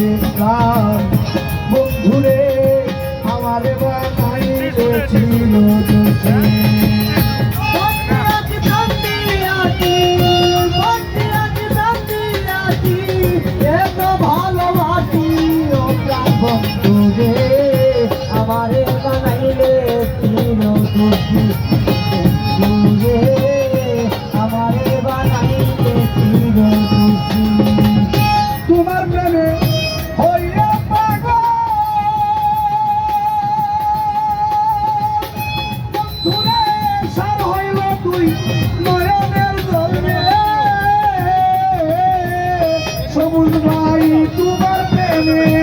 দিছে প্রাণ বন্ধুরে আমার বানাইছিল দোষী ভালোবাসি ও বন্ধুরে আমারে বানাইলে ছিল দোষী বন্ধুরে আমারে বানাইলে ছিল দোষী তোমার প্রেমে হইয়া পাগল বন্ধুরে সার হইল তুই নয়নের জলে সবুজ ভাই তোমার প্রেমে